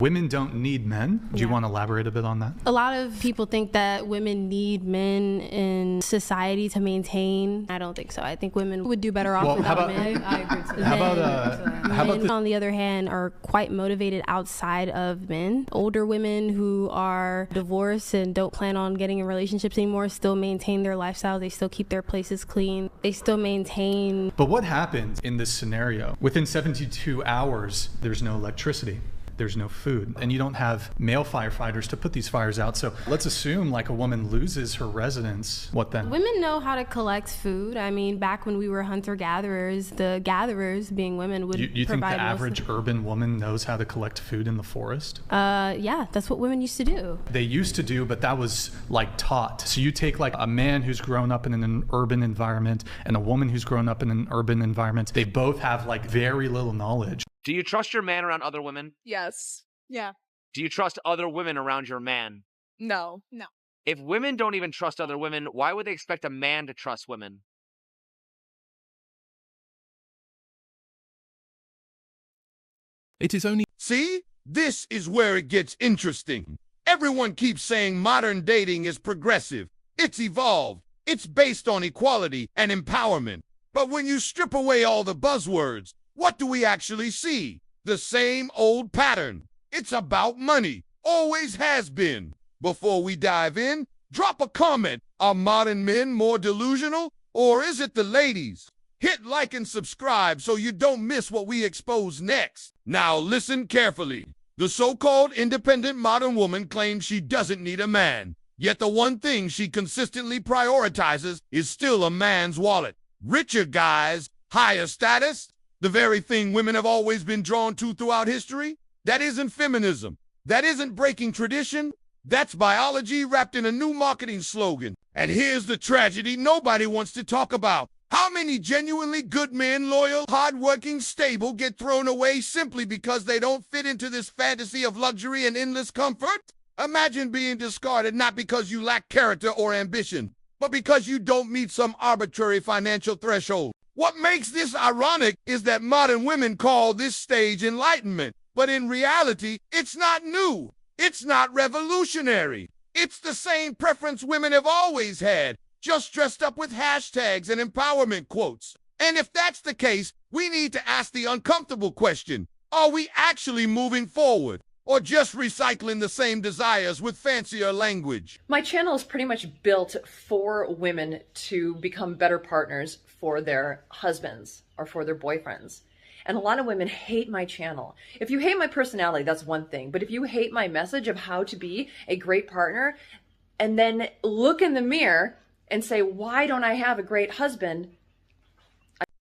Women don't need men. Do you want to elaborate a bit on that? A lot of people think that women need men in society to maintain. I don't think so. I think women would do better off without men. I agree to that. How about Men, on the other hand, are quite motivated outside of men. Older women who are divorced and don't plan on getting in relationships anymore still maintain their lifestyle. They still keep their places clean. They still maintain. But what happens in this scenario? Within 72 hours, there's no electricity. There's no food, and you don't have male firefighters to put these fires out. So let's assume like a woman loses her residence. What then? Women know how to collect food. I mean, back when we were hunter-gatherers, the gatherers, being women, would you think the provide average urban woman knows how to collect food in the forest? Yeah, that's what women used to do. They used to do, but that was like taught. So you take like a man who's grown up in an urban environment and a woman who's grown up in an urban environment. They both have like very little knowledge. Do you trust your man around other women? Yes. Yeah. Do you trust other women around your man? No. If women don't even trust other women, why would they expect a man to trust women? It is only... See? This is where it gets interesting. Everyone keeps saying modern dating is progressive. It's evolved. It's based on equality and empowerment. But when you strip away all the buzzwords, what do we actually see? The same old pattern. It's about money. Always has been. Before we dive in, drop a comment. Are modern men more delusional? Or is it the ladies? Hit like and subscribe so you don't miss what we expose next. Now listen carefully. The so-called independent modern woman claims she doesn't need a man. Yet the one thing she consistently prioritizes is still a man's wallet. Richer guys, higher status, the very thing women have always been drawn to throughout history. That isn't feminism. That isn't breaking tradition. That's biology wrapped in a new marketing slogan. And here's the tragedy nobody wants to talk about. How many genuinely good men, loyal, hardworking, stable, get thrown away simply because they don't fit into this fantasy of luxury and endless comfort? Imagine being discarded not because you lack character or ambition, but because you don't meet some arbitrary financial threshold. What makes this ironic is that modern women call this stage enlightenment, but in reality, it's not new. It's not revolutionary. It's the same preference women have always had, just dressed up with hashtags and empowerment quotes. And if that's the case, we need to ask the uncomfortable question. Are we actually moving forward, or just recycling the same desires with fancier language? My channel is pretty much built for women to become better partners for their husbands or for their boyfriends. And a lot of women hate my channel. If you hate my personality, that's one thing. But if you hate my message of how to be a great partner, and then look in the mirror and say, why don't I have a great husband?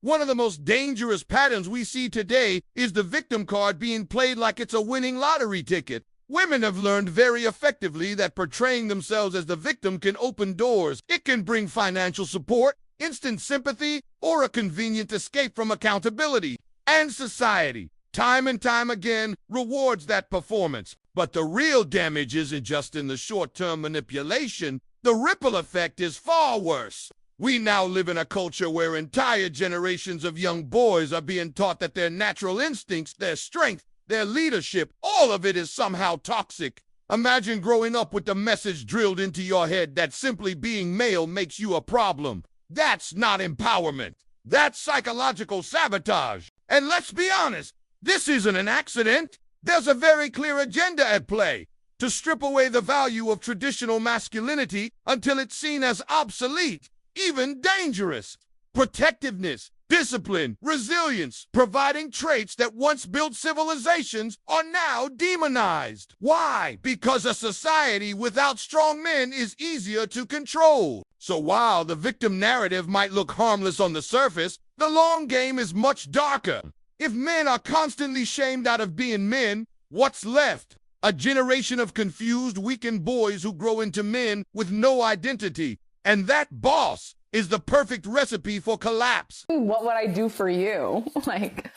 One of the most dangerous patterns we see today is the victim card being played like it's a winning lottery ticket. Women have learned very effectively that portraying themselves as the victim can open doors. It can bring financial support, instant sympathy, or a convenient escape from accountability. And society, time and time again, rewards that performance. But the real damage isn't just in the short-term manipulation. The ripple effect is far worse. We now live in a culture where entire generations of young boys are being taught that their natural instincts, their strength, their leadership, all of it is somehow toxic. Imagine growing up with the message drilled into your head that simply being male makes you a problem. That's not empowerment. That's psychological sabotage. And let's be honest, this isn't an accident. There's a very clear agenda at play. To strip away the value of traditional masculinity until it's seen as obsolete, even dangerous. Protectiveness, discipline, resilience, providing traits that once built civilizations are now demonized. Why? Because a society without strong men is easier to control. So while the victim narrative might look harmless on the surface, the long game is much darker. If men are constantly shamed out of being men, what's left? A generation of confused, weakened boys who grow into men with no identity. And that boss is the perfect recipe for collapse. What would I do for you? Like,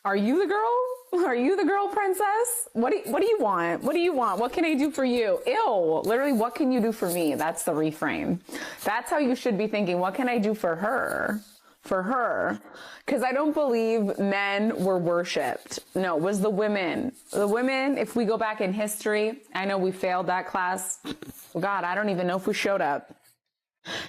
are you the girl? Are you the girl princess? What do you want? What do you want? What can I do for you? Ew, literally, what can you do for me? That's the reframe. That's how you should be thinking. What can I do for her? for her, because I don't believe men were worshipped. No, it was the women. The women, if we go back in history, I know we failed that class. God, I don't even know if we showed up.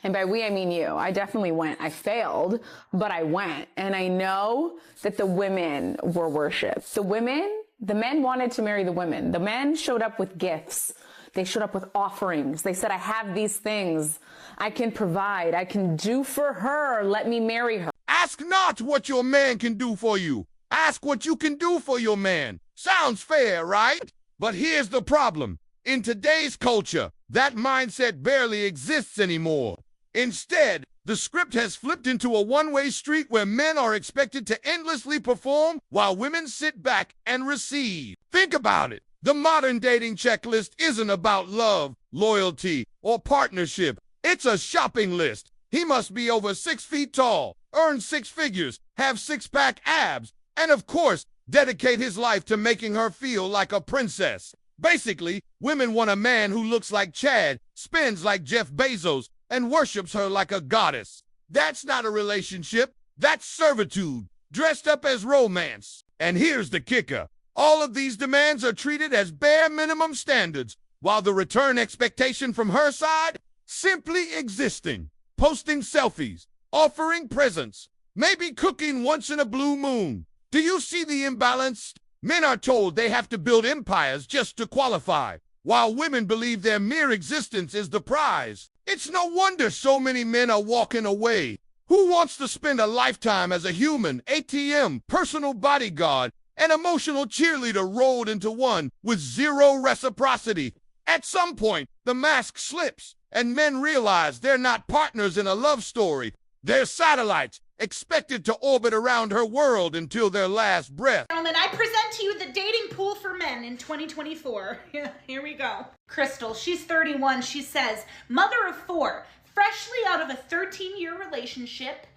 And by we, I mean you. I definitely went. I failed, but I went. And I know that the women were worshipped. The men wanted to marry the women. The men showed up with gifts. They showed up with offerings. They said, I have these things I can provide. I can do for her. Let me marry her. Ask not what your man can do for you. Ask what you can do for your man. Sounds fair, right? But here's the problem. In today's culture, that mindset barely exists anymore. Instead, the script has flipped into a one-way street where men are expected to endlessly perform while women sit back and receive. Think about it. The modern dating checklist isn't about love, loyalty, or partnership. It's a shopping list. He must be over 6 feet tall, earn 6 figures, have six-pack abs, and of course, dedicate his life to making her feel like a princess. Basically, women want a man who looks like Chad, spends like Jeff Bezos, and worships her like a goddess. That's not a relationship. That's servitude, dressed up as romance. And here's the kicker. All of these demands are treated as bare minimum standards, while the return expectation from her side, simply existing, posting selfies, offering presents, maybe cooking once in a blue moon. Do you see the imbalance? Men are told they have to build empires just to qualify, while women believe their mere existence is the prize. It's no wonder so many men are walking away. Who wants to spend a lifetime as a human, ATM, personal bodyguard, and emotional cheerleader rolled into one with zero reciprocity? At some point, the mask slips, and men realize they're not partners in a love story. They're satellites, expected to orbit around her world until their last breath. Gentlemen, I present to you the dating pool for men in 2024. Here we go. Crystal, she's 31. She says, mother of 4, freshly out of a 13-year relationship,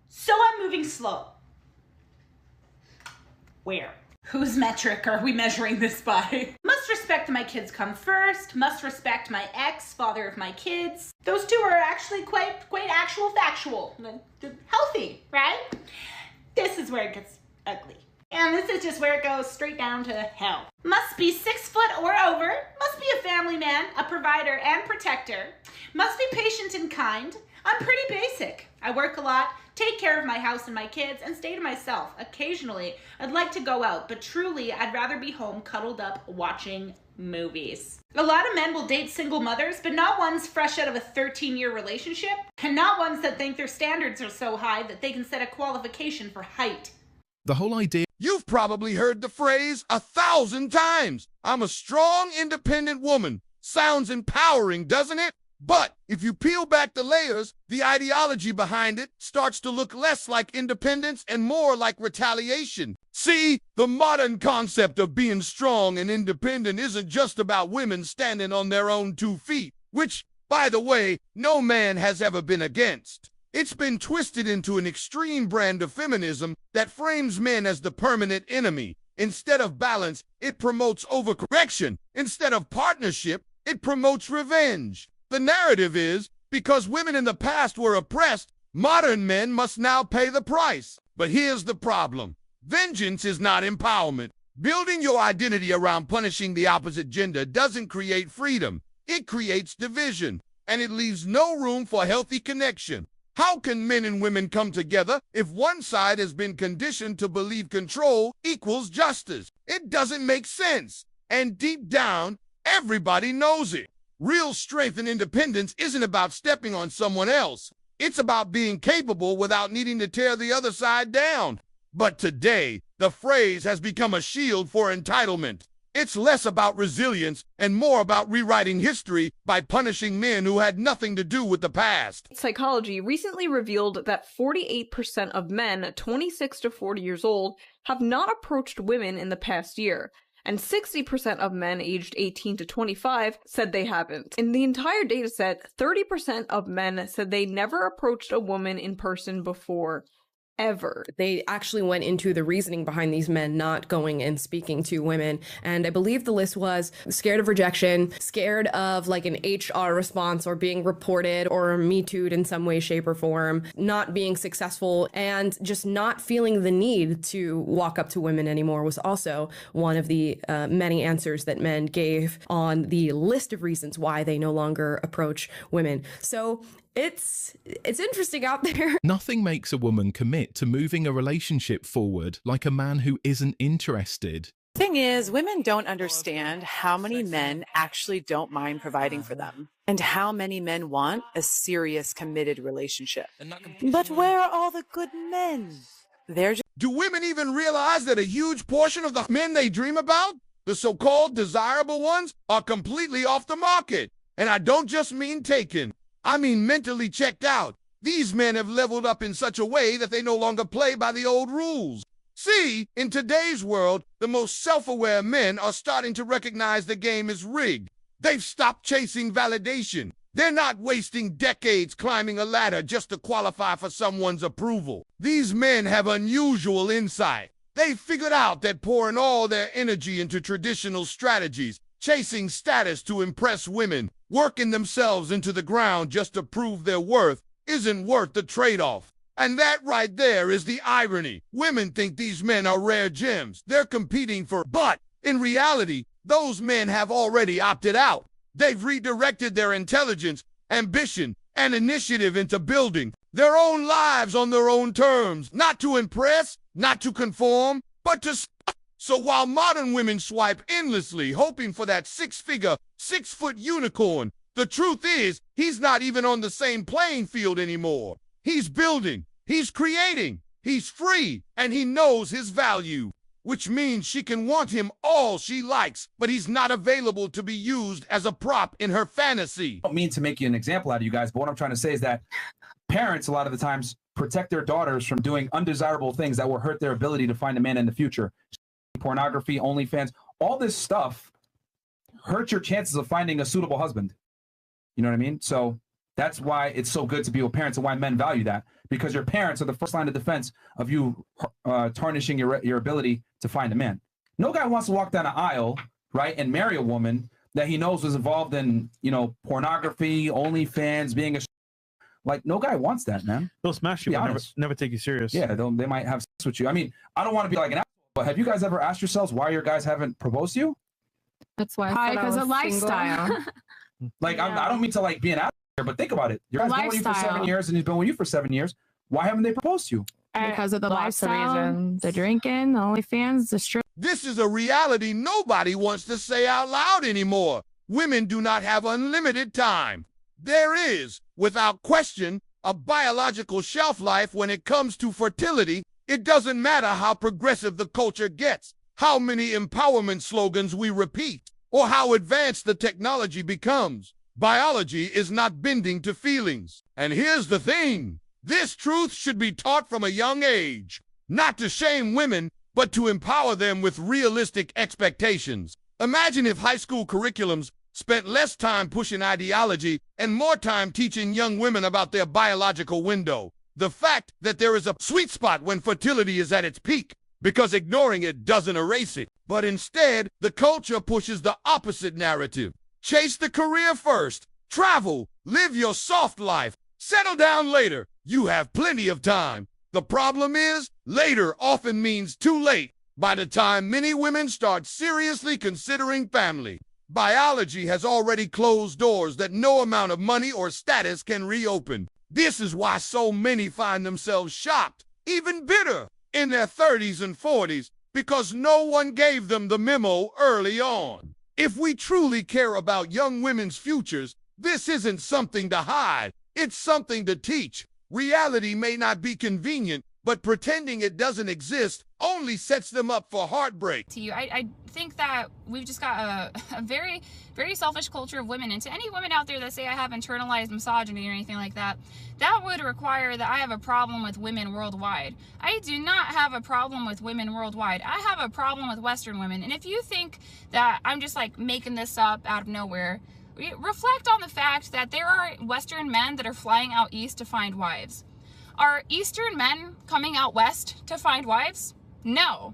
so I'm moving slow. Where? Whose metric are we measuring this by? Must respect my kids come first. Must respect my ex, father of my kids. Those two are actually quite actual factual. Healthy, right? This is where it gets ugly. And this is just where it goes straight down to hell. Must be 6 foot or over. Must be a family man, a provider and protector. Must be patient and kind. I'm pretty basic. I work a lot, take care of my house and my kids, and stay to myself. Occasionally, I'd like to go out, but truly, I'd rather be home cuddled up watching movies. A lot of men will date single mothers, but not ones fresh out of a 13-year relationship, and not ones that think their standards are so high that they can set a qualification for height. The whole idea. You've probably heard the phrase 1,000 times. I'm a strong, independent woman. Sounds empowering, doesn't it? But if you peel back the layers, the ideology behind it starts to look less like independence and more like retaliation. See, the modern concept of being strong and independent isn't just about women standing on their own 2 feet, which, by the way, no man has ever been against. It's been twisted into an extreme brand of feminism that frames men as the permanent enemy. Instead of balance, it promotes overcorrection. Instead of partnership, it promotes revenge. The narrative is, because women in the past were oppressed, modern men must now pay the price. But here's the problem. Vengeance is not empowerment. Building your identity around punishing the opposite gender doesn't create freedom. It creates division, and it leaves no room for healthy connection. How can men and women come together if one side has been conditioned to believe control equals justice? It doesn't make sense. And deep down, everybody knows it. Real strength and independence isn't about stepping on someone else. It's about being capable without needing to tear the other side down. But today, the phrase has become a shield for entitlement. It's less about resilience and more about rewriting history by punishing men who had nothing to do with the past. Psychology recently revealed that 48% of men 26 to 40 years old have not approached women in the past year. And 60% of men aged 18 to 25 said they haven't. In the entire dataset, 30% of men said they never approached a woman in person before. ever. They actually went into the reasoning behind these men not going and speaking to women. And I believe the list was scared of rejection, scared of like an HR response or being reported or Me Too'd in some way, shape, or form, not being successful, and just not feeling the need to walk up to women anymore was also one of the many answers that men gave on the list of reasons why they no longer approach women. So it's interesting out there. Nothing makes a woman commit to moving a relationship forward like a man who isn't interested. Thing is, women don't understand how many men actually don't mind providing for them and how many men want a serious, committed relationship. But where are all the good men? They're just... Do women even realize that a huge portion of the men they dream about, the so-called desirable ones, are completely off the market? And I don't just mean taken. I mean mentally checked out. These men have leveled up in such a way that they no longer play by the old rules. See, in today's world, the most self-aware men are starting to recognize the game is rigged. They've stopped chasing validation. They're not wasting decades climbing a ladder just to qualify for someone's approval. These men have unusual insight. They figured out that pouring all their energy into traditional strategies, chasing status to impress women, working themselves into the ground just to prove their worth, isn't worth the trade-off. And that right there is the irony. Women think these men are rare gems. They're competing for, but in reality, those men have already opted out. They've redirected their intelligence, ambition, and initiative into building their own lives on their own terms, not to impress, not to conform, but to... So while modern women swipe endlessly, hoping for that six-figure, 6-foot unicorn, the truth is, he's not even on the same playing field anymore. He's building, he's creating, he's free, and he knows his value, which means she can want him all she likes, but he's not available to be used as a prop in her fantasy. I don't mean to make you an example out of you guys, but what I'm trying to say is that parents, a lot of the times, protect their daughters from doing undesirable things that will hurt their ability to find a man in the future. Pornography, OnlyFans, all this stuff hurts your chances of finding a suitable husband. You know what I mean? So that's why it's so good to be with parents and why men value that, because your parents are the first line of defense of you tarnishing your ability to find a man. No guy wants to walk down an aisle, right, and marry a woman that he knows was involved in, you know, pornography, OnlyFans, being a... Like, no guy wants that, man. They'll smash you, but never take you serious. Yeah, they might have sex with you. I mean, I don't want to be like an asshole, but have you guys ever asked yourselves why your guys haven't proposed to you? That's why I because of lifestyle. Like, yeah. I don't mean to like be an asshole here, but think about it. Your guy's been with you for 7 years and he's been with you for 7 years. Why haven't they proposed to you? Because of the lifestyle, the drinking, the OnlyFans, the strip. This is a reality nobody wants to say out loud anymore. Women do not have unlimited time. There is, without question, a biological shelf life when it comes to fertility. It doesn't matter how progressive the culture gets, how many empowerment slogans we repeat, or how advanced the technology becomes. Biology is not bending to feelings. And here's the thing. This truth should be taught from a young age, not to shame women, but to empower them with realistic expectations. Imagine if high school curriculums spent less time pushing ideology and more time teaching young women about their biological window. The fact that there is a sweet spot when fertility is at its peak, because ignoring it doesn't erase it. But instead, the culture pushes the opposite narrative. Chase the career first, travel, live your soft life, settle down later. You have plenty of time. The problem is, later often means too late by the time many women start seriously considering family. Biology has already closed doors that no amount of money or status can reopen. This is why so many find themselves shocked, even bitter, in their 30s and 40s, because no one gave them the memo early on. If we truly care about young women's futures, this isn't something to hide. It's something to teach. Reality may not be convenient, but pretending it doesn't exist only sets them up for heartbreak. To you, I think that we've just got a very, very selfish culture of women. And to any women out there that say I have internalized misogyny or anything like that, that would require that I have a problem with women worldwide. I do not have a problem with women worldwide. I have a problem with Western women. And if you think that I'm just like making this up out of nowhere, reflect on the fact that there are Western men that are flying out east to find wives. Are Eastern men coming out west to find wives? No.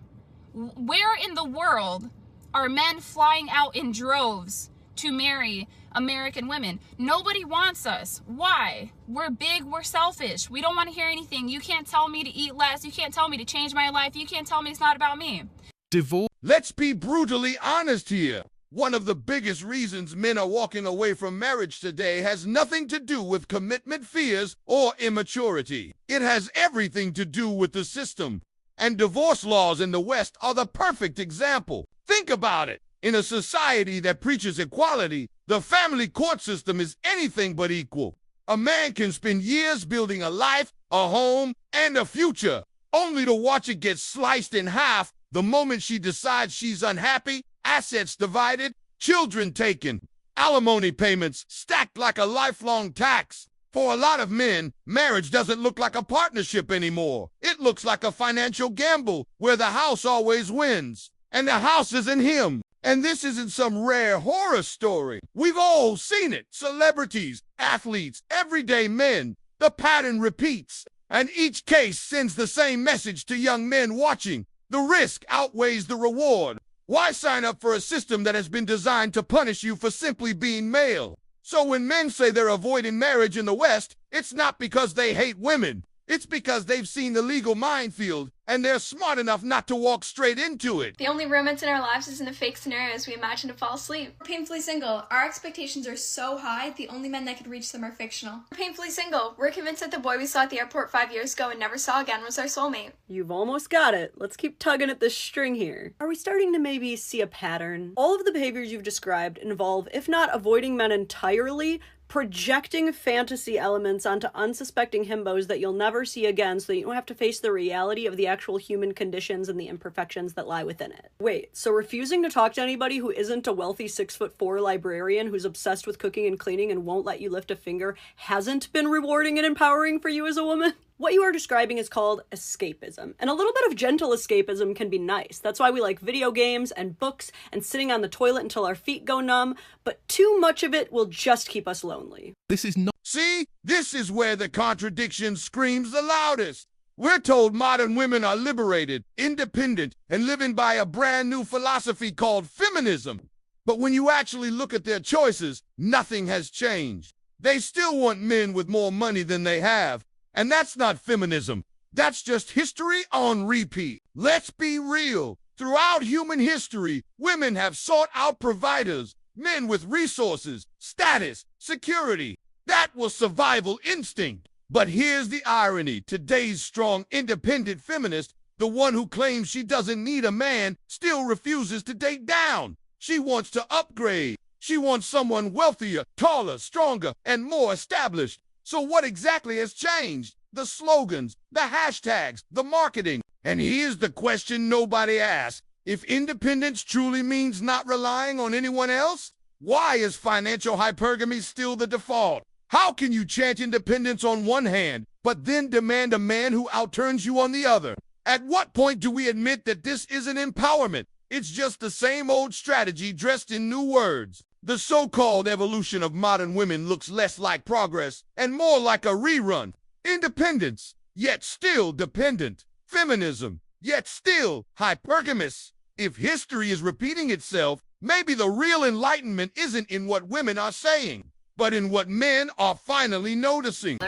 Where in the world are men flying out in droves to marry American women? Nobody wants us. Why? We're big, we're selfish. We don't want to hear anything. You can't tell me to eat less. You can't tell me to change my life. You can't tell me it's not about me. Divorce. Let's be brutally honest here. One of the biggest reasons men are walking away from marriage today has nothing to do with commitment fears or immaturity. It has everything to do with the system. And divorce laws in the West are the perfect example. Think about it. In a society that preaches equality, the family court system is anything but equal. A man can spend years building a life, a home, and a future, only to watch it get sliced in half the moment she decides she's unhappy, assets divided, children taken, alimony payments stacked like a lifelong tax. For a lot of men, marriage doesn't look like a partnership anymore. It looks like a financial gamble where the house always wins. And the house isn't him. And this isn't some rare horror story. We've all seen it. Celebrities, athletes, everyday men. The pattern repeats. And each case sends the same message to young men watching. The risk outweighs the reward. Why sign up for a system that has been designed to punish you for simply being male? So when men say they're avoiding marriage in the West, it's not because they hate women. It's because they've seen the legal minefield, and they're smart enough not to walk straight into it. The only romance in our lives is in the fake scenarios we imagine to fall asleep. We're painfully single. Our expectations are so high, the only men that could reach them are fictional. We're painfully single. We're convinced that the boy we saw at the airport 5 years ago and never saw again was our soulmate. You've almost got it. Let's keep tugging at this string here. Are we starting to maybe see a pattern? All of the behaviors you've described involve, if not avoiding men entirely, projecting fantasy elements onto unsuspecting himbos that you'll never see again so that you don't have to face the reality of the actual human conditions and the imperfections that lie within it. Wait, so refusing to talk to anybody who isn't a wealthy 6'4" librarian who's obsessed with cooking and cleaning and won't let you lift a finger hasn't been rewarding and empowering for you as a woman? What you are describing is called escapism, and a little bit of gentle escapism can be nice. That's why we like video games and books and sitting on the toilet until our feet go numb, but too much of it will just keep us lonely. This is not... See? This is where the contradiction screams the loudest. We're told modern women are liberated, independent, and living by a brand new philosophy called feminism. But when you actually look at their choices, nothing has changed. They still want men with more money than they have. And that's not feminism. That's just history on repeat. Let's be real. Throughout human history, women have sought out providers, men with resources, status, security. That was survival instinct. But here's the irony. Today's strong, independent feminist, the one who claims she doesn't need a man, still refuses to date down. She wants to upgrade. She wants someone wealthier, taller, stronger, and more established. So what exactly has changed? The slogans, the hashtags, the marketing. And here's the question nobody asks. If independence truly means not relying on anyone else, why is financial hypergamy still the default? How can you chant independence on one hand, but then demand a man who outturns you on the other? At what point do we admit that this isn't empowerment? It's just the same old strategy dressed in new words. The so-called evolution of modern women looks less like progress and more like a rerun. Independence, yet still dependent. Feminism, yet still hypergamous. If history is repeating itself, maybe the real enlightenment isn't in what women are saying, but in what men are finally noticing.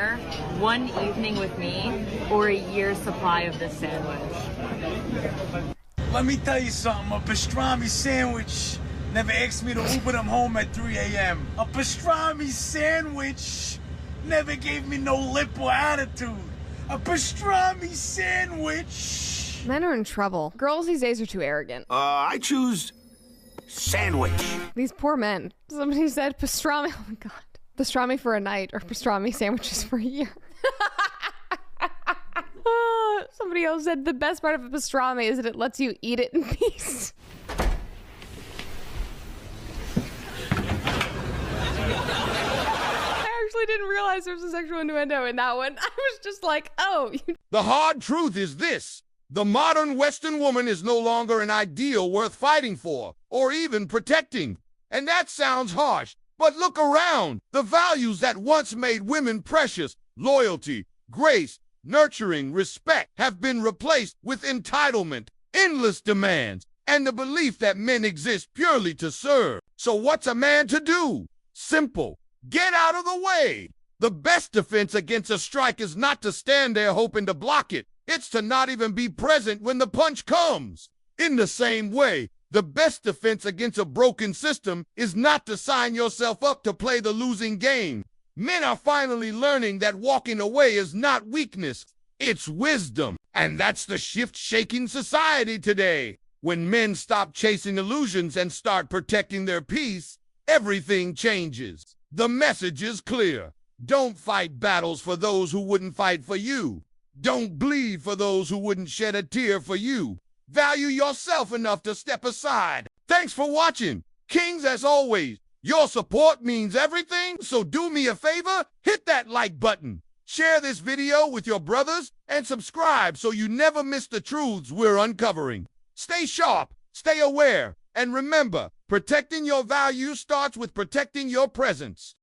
One evening with me, or a year's supply of this sandwich. Let me tell you something, a pastrami sandwich never asked me to Uber them home at 3 a.m. A pastrami sandwich never gave me no lip or attitude. A pastrami sandwich. Men are in trouble. Girls these days are too arrogant. I choose sandwich. These poor men. Somebody said pastrami. Oh my god. Pastrami for a night or pastrami sandwiches for a year. Somebody else said the best part of a pastrami is that it lets you eat it in peace. I actually didn't realize there was a sexual innuendo in that one. I was just like, oh. The hard truth is this. The modern Western woman is no longer an ideal worth fighting for, or even protecting. And that sounds harsh, but look around. The values that once made women precious, loyalty, grace, nurturing, respect have been replaced with entitlement, endless demands, and the belief that men exist purely to serve. So what's a man to do? Simple. Get out of the way. The best defense against a strike is not to stand there hoping to block it. It's to not even be present when the punch comes. In the same way, the best defense against a broken system is not to sign yourself up to play the losing game. Men are finally learning that walking away is not weakness, it's wisdom. And that's the shift shaking society today. When men stop chasing illusions and start protecting their peace, everything changes. The message is clear. Don't fight battles for those who wouldn't fight for you. Don't bleed for those who wouldn't shed a tear for you. Value yourself enough to step aside. Thanks for watching. Kings, as always, your support means everything, so do me a favor, hit that like button. Share this video with your brothers and subscribe so you never miss the truths we're uncovering. Stay sharp, stay aware, and remember, protecting your values starts with protecting your presence.